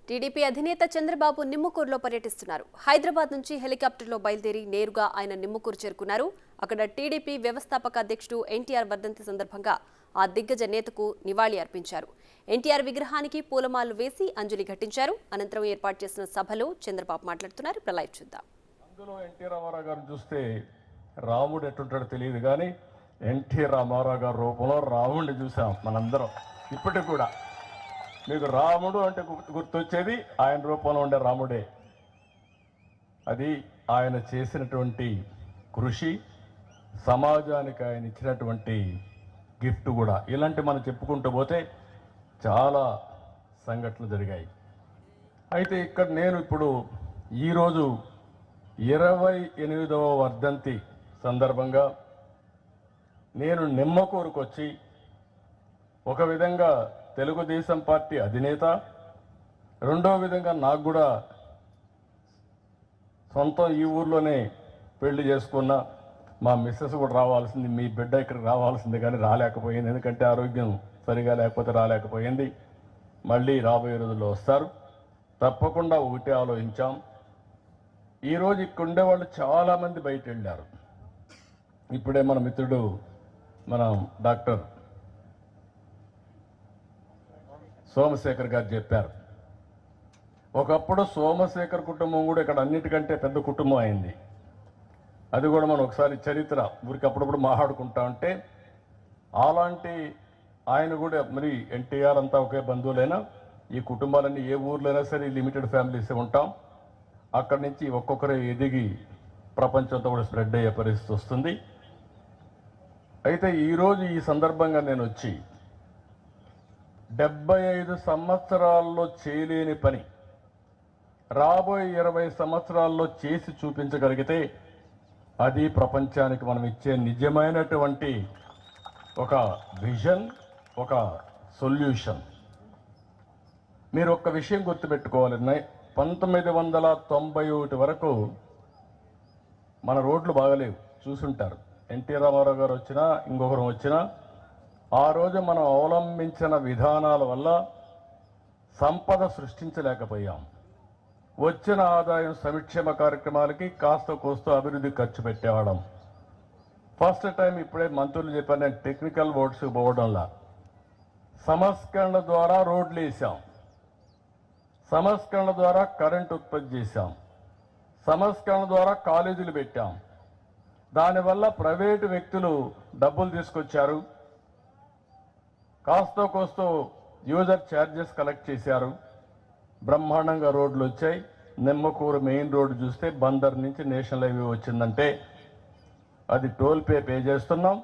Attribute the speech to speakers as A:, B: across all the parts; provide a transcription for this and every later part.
A: TDP అధినేత చంద్రబాబు నిమ్మకూరులో పర్యటిస్తున్నారు. హైదరాబాద్ నుంచి హెలికాప్టర్లో బయలుదేరి నేరుగా ఆయన నిమ్మకూరు చేరుకున్నారు. అక్కడ టీడీపీ వ్యవస్థాపక అధ్యక్షుడు ఎన్టీఆర్ వర్ధంతి సందర్భంగా ఆ దిగ్గజ నేతకు నివాళి అర్పించారు. ఎన్టీఆర్ విగ్రహానికి పూలమాలలు వేసి అంజలి ఘటించారు. అనంతరం ఏర్పాటు చేసిన సభలో చంద్రబాబు మాట్లాడుతున్నారు. ప్రళయ్ చూద్దాం.
B: అందులో ఎన్టీ రామారావు గారు చూస్తే రాముడు ఎట్టుంటాడో తెలియదు, కానీ ఎన్టీ రామారావు గారి రూపంలో రాముడిని చూసాం మనందరం. ఇప్పటికి కూడా మీకు రాముడు అంటే గుర్తొచ్చేది ఆయన రూపంలో ఉండే రాముడే. అది ఆయన చేసినటువంటి కృషి, సమాజానికి ఆయన ఇచ్చినటువంటి గిఫ్ట్ కూడా. ఇలాంటి మనం చెప్పుకుంటూ పోతే చాలా సంఘటనలు జరిగాయి. అయితే ఇక్కడ నేను ఇప్పుడు ఈరోజు 28వ వర్ధంతి సందర్భంగా నేను నిమ్మకూరుకు వచ్చి ఒక విధంగా తెలుగుదేశం పార్టీ అధినేత, రెండో విధంగా నాకు కూడా సొంతం ఈ ఊర్లోనే పెళ్లి చేసుకున్న మా మిస్సెస్ కూడా రావాల్సింది, మీ బిడ్డ ఇక్కడికి రావాల్సింది, కానీ రాలేకపోయింది. ఎందుకంటే ఆరోగ్యం సరిగా లేకపోతే రాలేకపోయింది. మళ్ళీ రాబోయే రోజుల్లో వస్తారు. తప్పకుండా ఒకటే ఆలోచించాం. ఈరోజు ఇక్కడ ఉండేవాళ్ళు చాలామంది బయట వెళ్ళారు. ఇప్పుడే మన మిత్రుడు డాక్టర్ సోమశేఖర్ గారు చెప్పారు. ఒకప్పుడు సోమశేఖర్ కుటుంబం కూడా ఇక్కడ అన్నిటికంటే పెద్ద కుటుంబం అయింది. అది కూడా మనం ఒకసారి చరిత్ర ఊరికి అప్పుడప్పుడు మాట్లాడుకుంటా ఉంటే, అలాంటి ఆయన కూడా మరి ఎన్టీఆర్ అంతా ఒకే బంధువులైనా ఈ కుటుంబాలన్నీ ఏ ఊర్లైనా సరే లిమిటెడ్ ఫ్యామిలీసే ఉంటాం. అక్కడి నుంచి ఒక్కొక్కరే ఎదిగి ప్రపంచంతో కూడా స్ప్రెడ్ అయ్యే పరిస్థితి వస్తుంది. అయితే ఈరోజు ఈ సందర్భంగా నేను వచ్చి 75 సంవత్సరాల్లో చేయలేని పని రాబోయే 20 సంవత్సరాల్లో చేసి చూపించగలిగితే అది ప్రపంచానికి మనం ఇచ్చే నిజమైనటువంటి ఒక విజన్, ఒక సొల్యూషన్. మీరు ఒక్క విషయం గుర్తుపెట్టుకోవాలి. 1991 వరకు మన రోడ్లు బాగలేవు, చూసుంటారు. ఎన్టీ రామారావు గారు వచ్చినా ఇంకొకరు వచ్చినా ఆ రోజు మనం అవలంబించిన విధానాల వల్ల సంపద సృష్టించలేకపోయాం. వచ్చిన ఆదాయం సంక్షేమ కార్యక్రమాలకి కాస్త కోస్తో అభివృద్ధి ఖర్చు పెట్టేవాళ్ళం. ఫస్ట్ టైం ఇప్పుడే మంత్రులు చెప్పారు, నేను టెక్నికల్ వర్డ్స్ పోవడంలా సంస్కరణ ద్వారా రోడ్లు వేసాం, సంస్కరణ ద్వారా కరెంట్ ఉత్పత్తి చేశాం, సంస్కరణ ద్వారా కాలేజీలు పెట్టాం. దానివల్ల ప్రైవేటు వ్యక్తులు డబ్బులు తీసుకొచ్చారు, కాస్తో కోస్తో యూజర్ ఛార్జెస్ కలెక్ట్ చేశారు. బ్రహ్మాండంగా రోడ్లు వచ్చాయి. నిమ్మకూరు మెయిన్ రోడ్డు చూస్తే బందర్ నుంచి నేషనల్ హైవే వచ్చిందంటే అది టోల్ పే చేస్తున్నాం,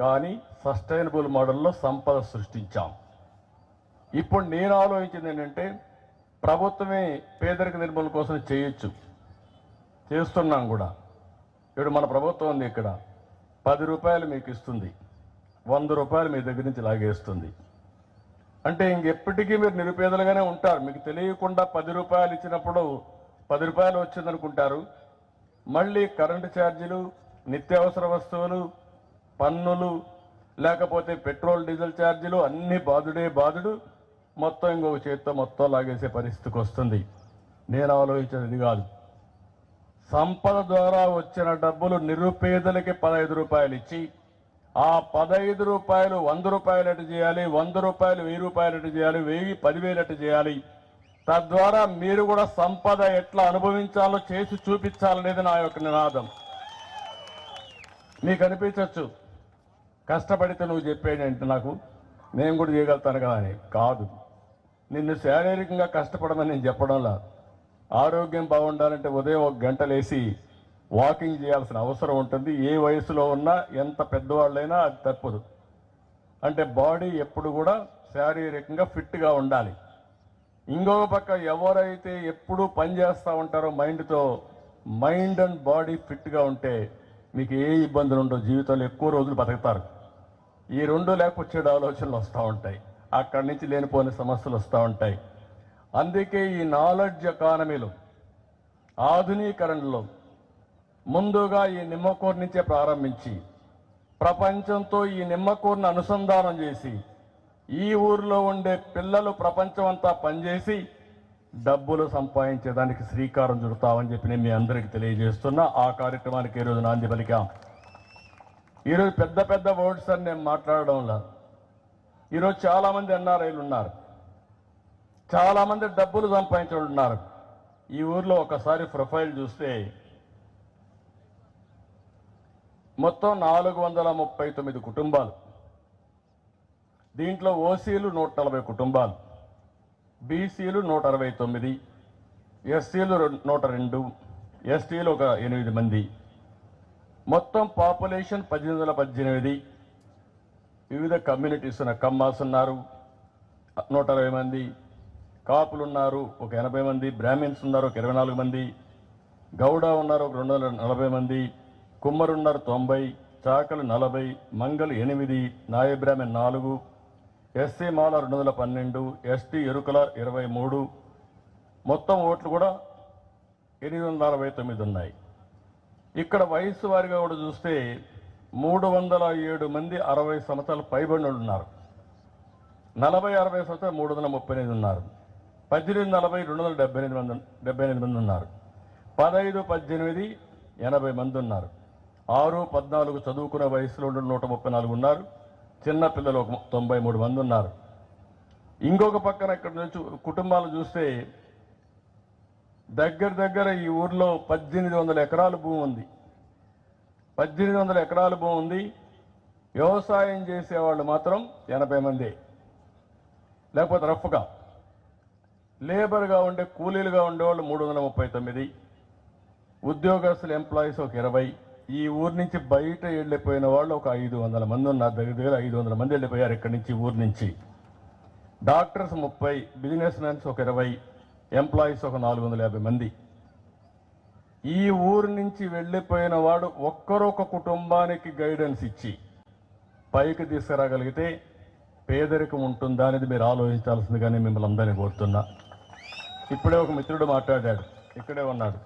B: కానీ సస్టైనబుల్ మోడల్లో సంపద సృష్టించాం. ఇప్పుడు నేను ఆలోచించింది ఏంటంటే, ప్రభుత్వమే పేదరిక నిర్మూలన కోసం చేయొచ్చు, చేస్తున్నాం కూడా. ఇప్పుడు మన ప్రభుత్వం ఉంది, ఇక్కడ 10 రూపాయలు మీకు ఇస్తుంది, 100 రూపాయలు మీ దగ్గర నుంచి లాగేస్తుంది. అంటే ఇంకెప్పటికీ మీరు నిరుపేదలుగానే ఉంటారు. మీకు తెలియకుండా 10 రూపాయలు ఇచ్చినప్పుడు 10 రూపాయలు వచ్చిందనుకుంటారు. మళ్ళీ కరెంటు ఛార్జీలు, నిత్యావసర వస్తువులు, పన్నులు, లేకపోతే పెట్రోల్ డీజిల్ ఛార్జీలు అన్నీ బాధుడు మొత్తం ఇంకొక చేతితో మొత్తం లాగేసే పరిస్థితికి వస్తుంది. నేను ఆలోచించేది ఇది కాదు. సంపద ద్వారా వచ్చిన డబ్బులు నిరుపేదలకి 15 రూపాయలు ఇచ్చి, ఆ 15 రూపాయలు 100 రూపాయలు ఎటు చేయాలి, 100 రూపాయలు 1000 రూపాయలు ఎటు చేయాలి, 1000 10,000 ఎటు చేయాలి. తద్వారా మీరు కూడా సంపద ఎట్లా అనుభవించాలో చేసి చూపించాలనేది నా యొక్క నినాదం. మీకు అనిపించవచ్చు కష్టపడితే నువ్వు చెప్పేయంటే నాకు నేను కూడా చేయగలుగుతాను కదా అని. కాదు, నిన్ను శారీరకంగా కష్టపడమని నేను చెప్పడంలా. ఆరోగ్యం బాగుండాలంటే ఉదయం 1 గంట లేసి వాకింగ్ చేయాల్సిన అవసరం ఉంటుంది. ఏ వయసులో ఉన్నా, ఎంత పెద్దవాళ్ళైనా అది తప్పదు. అంటే బాడీ ఎప్పుడు కూడా శారీరకంగా ఫిట్గా ఉండాలి. ఇంకొక పక్క ఎవరైతే ఎప్పుడూ పని చేస్తూ ఉంటారో మైండ్తో, మైండ్ అండ్ బాడీ ఫిట్గా ఉంటే మీకు ఏ ఇబ్బందులు ఉండవు, జీవితంలో ఎక్కువ రోజులు బతుకుతారు. ఈ రెండు లేకపోతే చెడు ఆలోచనలు వస్తూ ఉంటాయి, అక్కడి నుంచి లేనిపోని సమస్యలు వస్తూ ఉంటాయి. అందుకే ఈ నాలెడ్జ్ ఎకానమీలో, ఆధునీకరణలో ముందుగా ఈ నిమ్మకూరు నుంచే ప్రారంభించి ప్రపంచంతో ఈ నిమ్మకూరును అనుసంధానం చేసి ఈ ఊరిలో ఉండే పిల్లలు ప్రపంచం అంతా పనిచేసి డబ్బులు సంపాదించేదానికి శ్రీకారం చుడతామని చెప్పి నేను మీ అందరికీ తెలియజేస్తున్నా. ఆ కార్యక్రమానికి ఈరోజు నాంది పలికాం. ఈరోజు పెద్ద పెద్ద వర్డ్స్ అని నేను మాట్లాడడంలా. ఈరోజు చాలామంది ఎన్ఆర్ఐలు ఉన్నారు, చాలామంది డబ్బులు సంపాదించే ఉన్నారు. ఈ ఊర్లో ఒకసారి ప్రొఫైల్ చూస్తే మొత్తం 439 కుటుంబాలు. దీంట్లో ఓసీలు 140 కుటుంబాలు, బీసీలు 169, ఎస్సీలు 102, ఎస్టీలు ఒక 8 మంది. మొత్తం పాపులేషన్ 1818. వివిధ కమ్యూనిటీస్ ఉన్న కమ్మాస్ ఉన్నారు 160 మంది, కాపులు ఉన్నారు ఒక 80 మంది, బ్రాహ్మిన్స్ ఉన్నారు ఒక 24 మంది, గౌడ ఉన్నారు ఒక 240 మంది, కుమ్మరు ఉన్నారు 90, చాకలు 40, మంగలు 8, నాయ బ్రాహ్మణ్ 4, ఎస్సీ మాల 212, ఎస్టీ ఎరుకల 23. మొత్తం ఓట్లు కూడా 869 ఉన్నాయి. ఇక్కడ వయసు వారిగా కూడా చూస్తే 307 మంది 60 సంవత్సరాలు పైబడిన ఉన్నారు. 40-60 సంవత్సరాలు 338 ఉన్నారు. 18-40 278 మంది ఉన్నారు. 15-18 80 మంది ఉన్నారు. 6-14 చదువుకునే వయసులో 134 ఉన్నారు. చిన్న పిల్లలు ఒక 93 మంది ఉన్నారు. ఇంకొక పక్కన ఇక్కడ నుంచి కుటుంబాలు చూస్తే దగ్గర ఈ ఊర్లో 1800 ఎకరాల భూమి ఉంది. 1800 ఎకరాల భూమి ఉంది. వ్యవసాయం చేసేవాళ్ళు మాత్రం 80 మంది, లేకపోతే రఫ్గా లేబర్గా ఉండే కూలీలుగా ఉండేవాళ్ళు 339, ఉద్యోగస్తులు ఎంప్లాయీస్ ఒక 20. ఈ ఊరు నుంచి బయట వెళ్ళిపోయిన వాళ్ళు ఒక 500 మంది ఉన్నారు. దగ్గర 500 మంది వెళ్ళిపోయారు ఇక్కడి నుంచి, ఊరు నుంచి. డాక్టర్స్ 30, బిజినెస్ మ్యాన్స్ ఒక 20, ఎంప్లాయీస్ ఒక 450 మంది. ఈ ఊరు నుంచి వెళ్ళిపోయిన వాడు ఒక్కరొక కుటుంబానికి గైడెన్స్ ఇచ్చి పైకి తీసుకురాగలిగితే పేదరికం ఉంటుందా అనేది మీరు ఆలోచించాల్సిందిగానే మిమ్మల్ని అందరినీ కోరుతున్నా. ఇప్పుడే ఒక మిత్రుడు మాట్లాడాడు, ఇక్కడే ఉన్నాడు.